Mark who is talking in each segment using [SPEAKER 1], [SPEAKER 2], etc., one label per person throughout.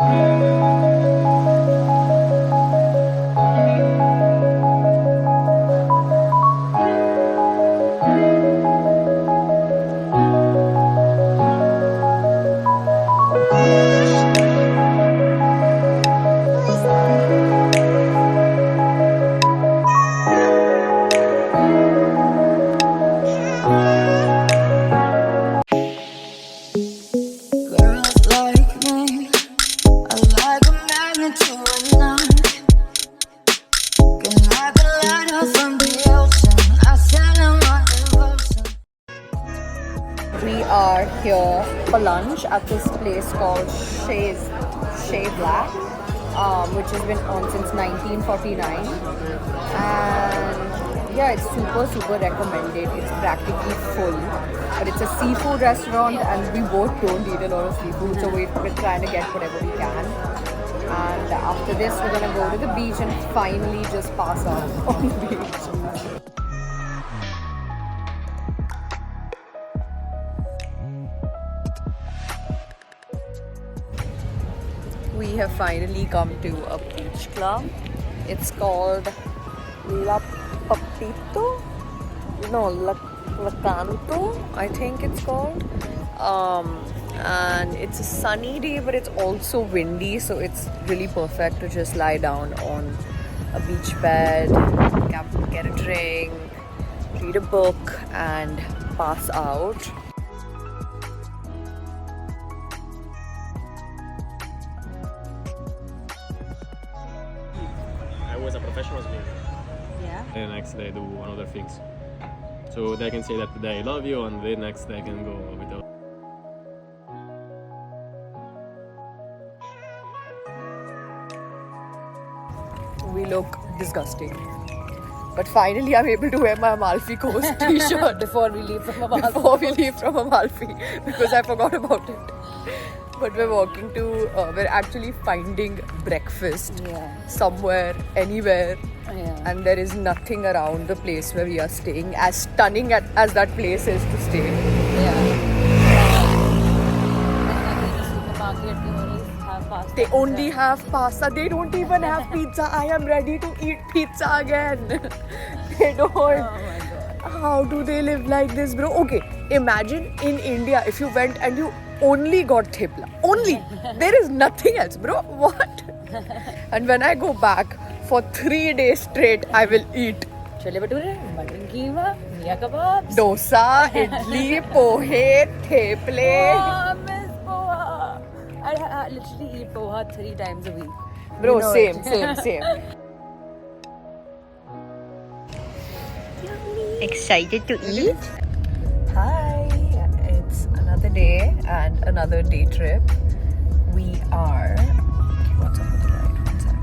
[SPEAKER 1] We are here for lunch at this place called Chez Black, which has been on since 1949. And yeah, it's super recommended. It's practically full, but it's a seafood restaurant, and we both don't eat a lot of seafood, so we're trying to get whatever we can. And after this, we're gonna go to the beach and finally just pass out on the beach. We have finally come to a beach club. It's called La Papito? No, La Canto, I think it's called. And it's a sunny day, but it's also windy, so it's really perfect to just lie down on a beach bed, get a drink, read a book, and pass out.
[SPEAKER 2] I was a professional swimmer.
[SPEAKER 1] Yeah.
[SPEAKER 2] The next day do another things. So they can say that today I love you, and the next day I can go without.
[SPEAKER 1] We look disgusting. But finally I'm able to wear my Amalfi Coast t-shirt
[SPEAKER 3] before we leave from Amalfi.
[SPEAKER 1] Because I forgot about it. But we're walking to, we're actually finding breakfast somewhere, anywhere. And there is nothing around the place where we are staying, as stunning as that place is to stay. They only have pasta. They don't even have pizza. I am ready to eat pizza again. They don't.
[SPEAKER 3] Oh my God.
[SPEAKER 1] How do they live like this, bro? Okay, imagine in India if you went and you only got thepla. Only. There is nothing else, bro. What? And when I go back for 3 days straight, I will eat
[SPEAKER 3] Chole bhature, mutton keema, miya kebabs.
[SPEAKER 1] dosa, idli, pohe, theple.
[SPEAKER 3] Oh, I miss poha. I literally eat poha 3 times a week.
[SPEAKER 1] Bro,
[SPEAKER 3] You know
[SPEAKER 1] same. Excited to eat? Hi, it's another day and another day trip. We are. Okay, what's up with the ride? One sec.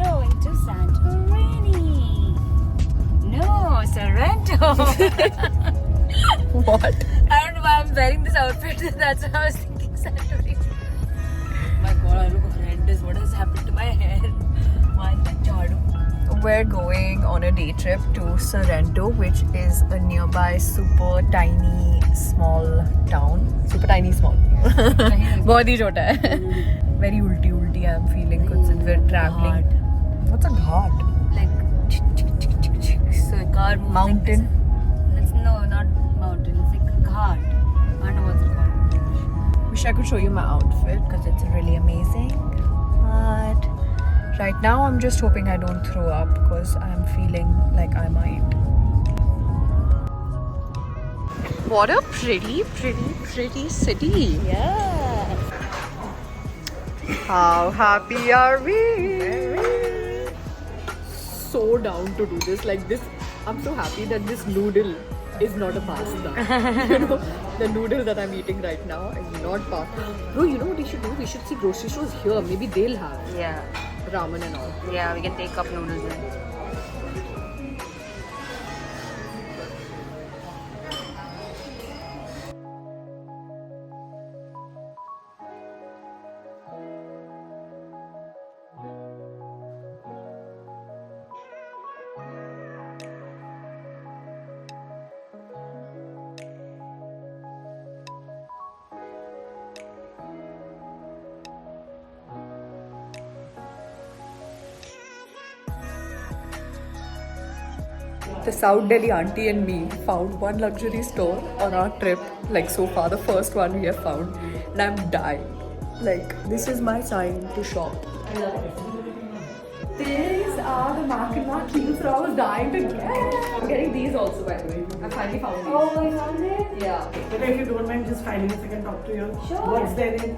[SPEAKER 3] Going to Santorini. No, Sorrento.
[SPEAKER 1] What?
[SPEAKER 3] I don't know why I'm wearing this outfit. That's why I was thinking Santorini. My God, I look horrendous. What has happened to my hair? Why the jadu?
[SPEAKER 1] We're going on a day trip to Sorrento, which is a nearby super tiny small town. Super tiny small. बहुत ही छोटा है. Very ulti I'm feeling because we're traveling. What's a ghat?
[SPEAKER 3] Like, so a car moves
[SPEAKER 1] Mountain?
[SPEAKER 3] Like this. No, not mountain. It's like a ghat. I don't know what's it called.
[SPEAKER 1] Wish I could show you my outfit because it's really amazing. But right now I'm just hoping I don't throw up because I'm feeling like I might. What a pretty city.
[SPEAKER 3] Yeah.
[SPEAKER 1] How happy are we? So down to do this. Like this, I'm so happy that this noodle is not a pasta. You know, the noodle that I'm eating right now is not pasta. Bro, you know what we should do? We should see grocery stores here. Maybe they'll have
[SPEAKER 3] Yeah.
[SPEAKER 1] ramen and all.
[SPEAKER 3] Yeah, we can take cup noodles in.
[SPEAKER 1] the South Delhi auntie and me found one luxury store on our trip. Like so far, the first one we have found, and I'm dying. Like this is my sign to shop. I love it. These are the Mark and Mark heels that I was dying to get. I'm getting these also, by the way. I finally found these.
[SPEAKER 3] Oh, you found it?
[SPEAKER 1] Yeah.
[SPEAKER 4] But if you don't mind just finding if I can talk to you.
[SPEAKER 3] Sure.
[SPEAKER 4] What's there in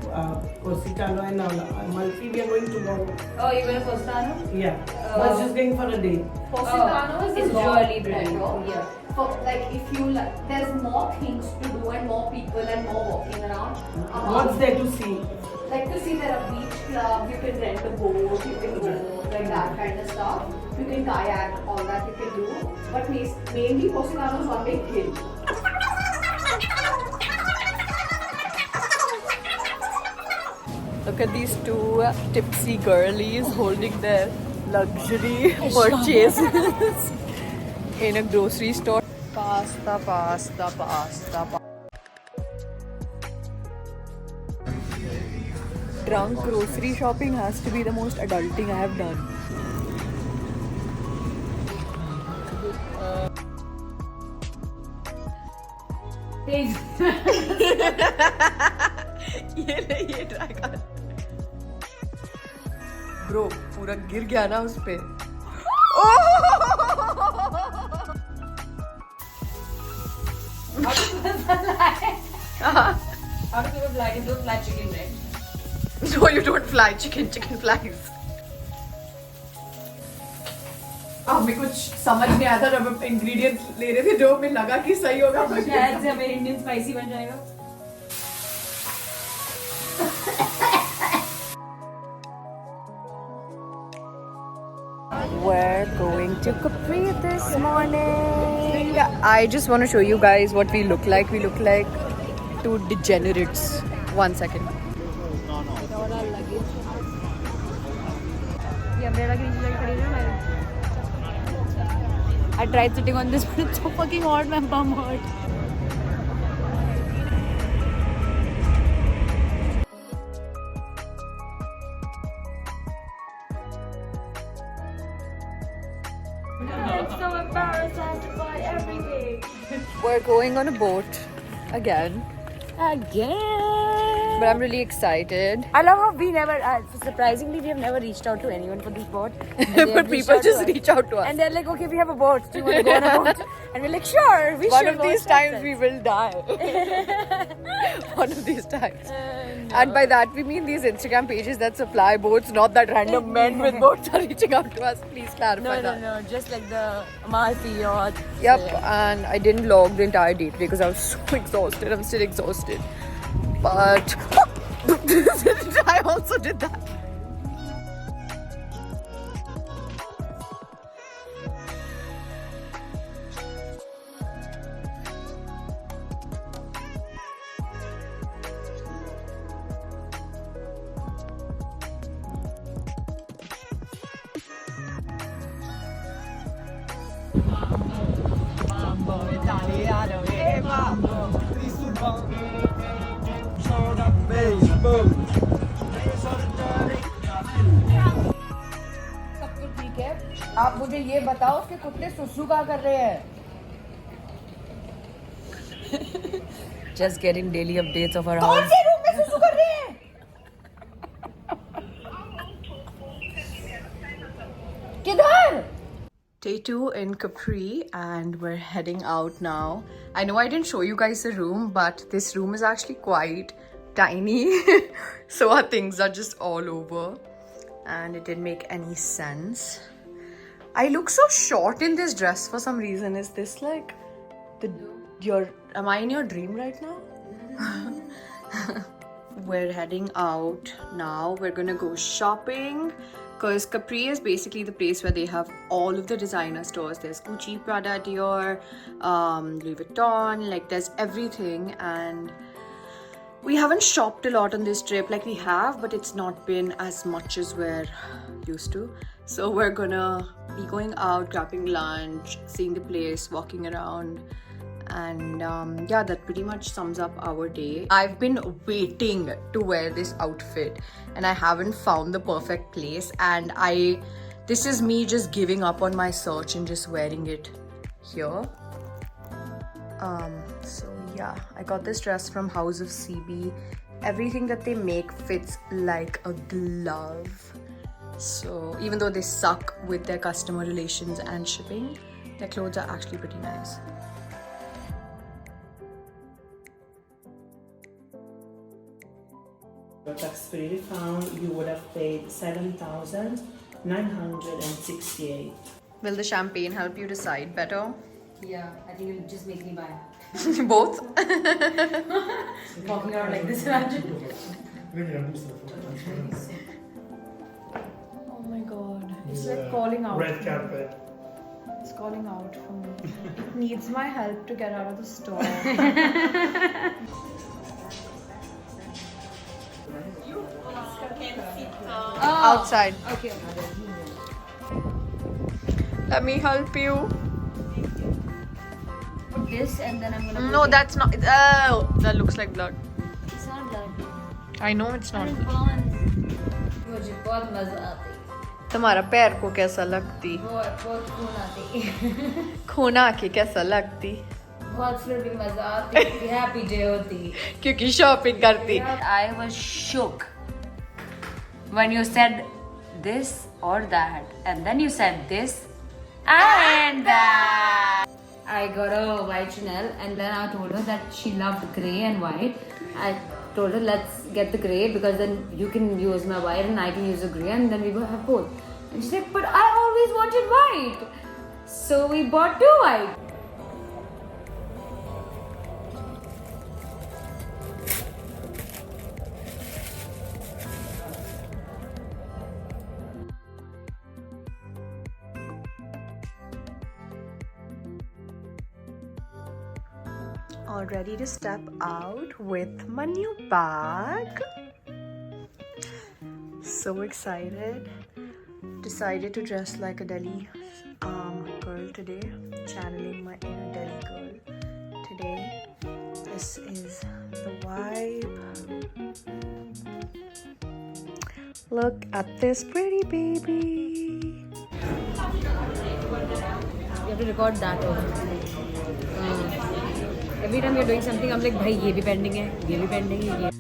[SPEAKER 4] Cositano and Amalfi? We are going tomorrow.
[SPEAKER 3] Oh, you're going to Costano?
[SPEAKER 4] Yeah. But just going for a day.
[SPEAKER 3] Positano is jewelry brand. Yeah.
[SPEAKER 5] For like if you like, there's more things to do and more people and more walking around.
[SPEAKER 4] What's there to see?
[SPEAKER 5] Like to see there are beach clubs, you can rent a boat, you can go like that kind of stuff. You can kayak, all that you can do. But mainly Positano is one big hill.
[SPEAKER 1] Look at these two tipsy girlies holding their luxury purchases in a grocery store. Pasta. Drunk grocery shopping has to be the most adulting I have done. ये try कर. Bro, पूरा गिर गया ना उस पे.
[SPEAKER 3] How do people fly? You don't fly chicken, right?
[SPEAKER 1] No, you don't fly chicken flies. हमें कुछ समझ नहीं आया था जब हम इंग्रेडिएंट्स ले रहे थे जो हमें लगा कि सही होगा
[SPEAKER 3] शायद से हमें इंडियन स्पाइसी बन जाएगा.
[SPEAKER 1] We're going to Capri this morning. I just want to show you guys what we look like. We look like two degenerates. 1 second.
[SPEAKER 3] I tried sitting on this, but it's so fucking hot. My bum hurt. I'm so embarrassed. I have to buy everything.
[SPEAKER 1] We're going on a boat again. But I'm really excited.
[SPEAKER 3] I love how we never, surprisingly, we have never reached out to anyone for this boat.
[SPEAKER 1] But people just reach out to us.
[SPEAKER 3] And they're like, okay, we have a boat. Do you want to go on a boat? And we're like, sure, we
[SPEAKER 1] One
[SPEAKER 3] should.
[SPEAKER 1] of these times we will die. One of these times. And by that we mean these Instagram pages that supply boats, not that random men with boats are reaching out to us. Please clarify that.
[SPEAKER 3] No, just like the Amalfi yacht.
[SPEAKER 1] Yep, and I didn't vlog the entire date because I was so exhausted. I'm still exhausted. But I also did that.
[SPEAKER 3] सब कुछ ठीक है. आप मुझे ये बताओ कि कुत्ते सुसु क्या कर रहे हैं?
[SPEAKER 1] Just getting daily updates of our
[SPEAKER 3] कौन
[SPEAKER 1] house.
[SPEAKER 3] से रूम में सुसु कर रहे हैं? किधर?
[SPEAKER 1] Day 2 in Capri, and we're heading out now. I know I didn't show you guys the room, but this room is actually quite tiny. So our things are just all over, and it didn't make any sense. I look so short in this dress for some reason. Is this like am I in your dream right now? We're heading out now. We're gonna go shopping because Capri is basically the place where they have all of the designer stores. There's Gucci, Prada, Dior, Louis Vuitton, like there's everything. And we haven't shopped a lot on this trip. Like we have, but it's not been as much as we're used to. So we're gonna be going out, grabbing lunch, seeing the place, walking around. And yeah, that pretty much sums up our day. I've been waiting to wear this outfit and I haven't found the perfect place, and this is me just giving up on my search and just wearing it here. So yeah, I got this dress from House of CB. Everything that they make fits like a glove. So even though they suck with their customer relations and shipping, their clothes are actually pretty nice.
[SPEAKER 4] Your tax-free refund, you would have paid 7,968.
[SPEAKER 1] Will the champagne help you decide better?
[SPEAKER 3] Yeah, I think it'll just make me buy.
[SPEAKER 1] Both?
[SPEAKER 3] Walking around like this, imagine.
[SPEAKER 1] Oh my god. It's like calling out.
[SPEAKER 6] Red carpet.
[SPEAKER 1] It's calling out for me. It needs my help to get out of the store. Outside.
[SPEAKER 3] Okay.
[SPEAKER 1] Let me help you.
[SPEAKER 3] Put this and then I'm gonna.
[SPEAKER 1] No, that's not. Oh, that looks like blood.
[SPEAKER 3] It's not blood.
[SPEAKER 1] I know it's not.
[SPEAKER 3] मुझे बहुत मजा आती है.
[SPEAKER 1] तुम्हारा पैर को कैसा लगती?
[SPEAKER 3] बहुत खून आती है.
[SPEAKER 1] खोना के कैसा लगती?
[SPEAKER 3] बहुत फिर भी मजा आती है. हैप्पी डे होती.
[SPEAKER 1] क्योंकि शॉपिंग करती.
[SPEAKER 3] I was shook when you said this or that, and then you said this and that. I got a white Chanel, and then I told her that she loved grey and white. I told her let's get the grey because then you can use my white and I can use the grey, and then we will have both. And she's like, but I always wanted white, so we bought two white.
[SPEAKER 1] All ready to step out with my new bag. So excited. Decided to dress like a Delhi girl today. Channeling my inner Delhi girl today. This is the vibe. Look at this pretty baby.
[SPEAKER 3] You have to record that also. Every time you're doing something, I'm like, bhai, ye bhi pending hai, ye bhi pending hai,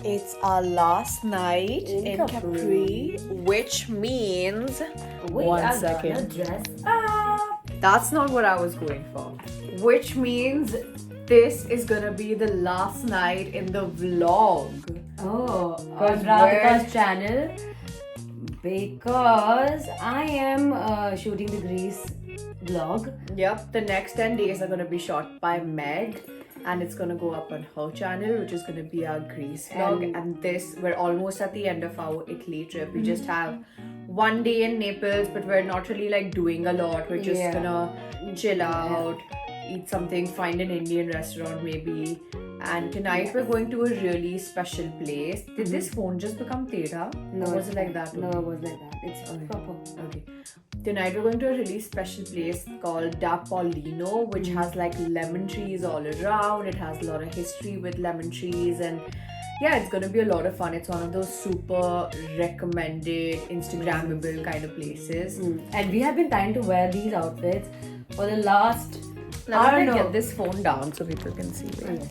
[SPEAKER 1] It's our last night in Capri, which means one second.
[SPEAKER 3] Dress.
[SPEAKER 1] That's not what I was going for. Which means this is gonna be the last night in the vlog.
[SPEAKER 3] Oh,
[SPEAKER 1] Because
[SPEAKER 3] on Radhika's channel. Because I am shooting the Greece vlog.
[SPEAKER 1] Yep, the next 10 days are gonna be shot by Meg. And it's gonna go up on her channel, which is gonna be our Greece vlog. And this, we're almost at the end of our Italy trip. We just have one day in Naples, but we're not really like doing a lot. We're just gonna chill out, eat something, find an Indian restaurant maybe. And tonight we're going to a really special place. Did this phone just become Tera?
[SPEAKER 3] No,
[SPEAKER 1] Or was it like that?
[SPEAKER 3] No, it was like that. It's proper.
[SPEAKER 1] Okay. Tonight we're going to a really special place called Da Paulino, which has like lemon trees all around. It has a lot of history with lemon trees, and yeah, it's gonna be a lot of fun. It's one of those super recommended Instagrammable kind of places.
[SPEAKER 3] And we have been trying to wear these outfits for the last.
[SPEAKER 1] Let me get this phone down so people can see it.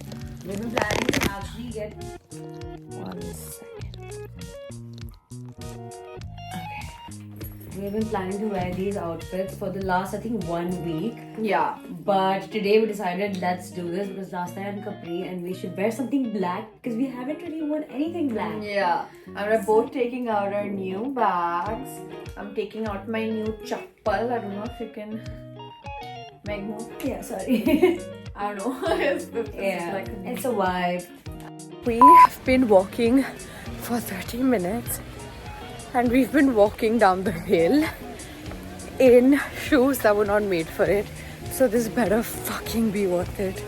[SPEAKER 3] We've been planning to actually get.
[SPEAKER 1] 1 second.
[SPEAKER 3] We've been planning to wear these outfits for the last, I think, 1 week.
[SPEAKER 1] Yeah.
[SPEAKER 3] But today we decided let's do this because last time in Capri and we should wear something black because we haven't really worn anything black.
[SPEAKER 1] Yeah. And we're both taking out our new bags. I'm taking out my new chappal. I don't know if you can make move.
[SPEAKER 3] Yeah, sorry.
[SPEAKER 1] I don't know. It's like
[SPEAKER 3] It's a vibe.
[SPEAKER 1] We have been walking for 30 minutes and we've been walking down the hill in shoes that were not made for it. So this better fucking be worth it.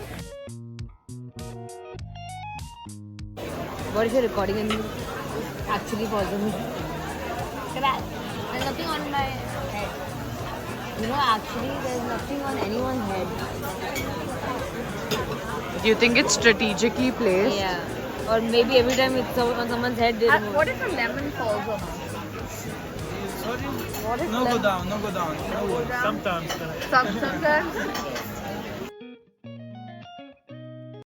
[SPEAKER 3] What if you're recording and you actually pause on me? There's nothing on my head. You know, actually, there's nothing on anyone's head.
[SPEAKER 1] Do you think it's strategically placed?
[SPEAKER 3] Yeah. Or maybe every time it's on someone's head, they remove.
[SPEAKER 1] What if a lemon falls on us? What is
[SPEAKER 6] No go down, no go down. No worries.
[SPEAKER 1] sometimes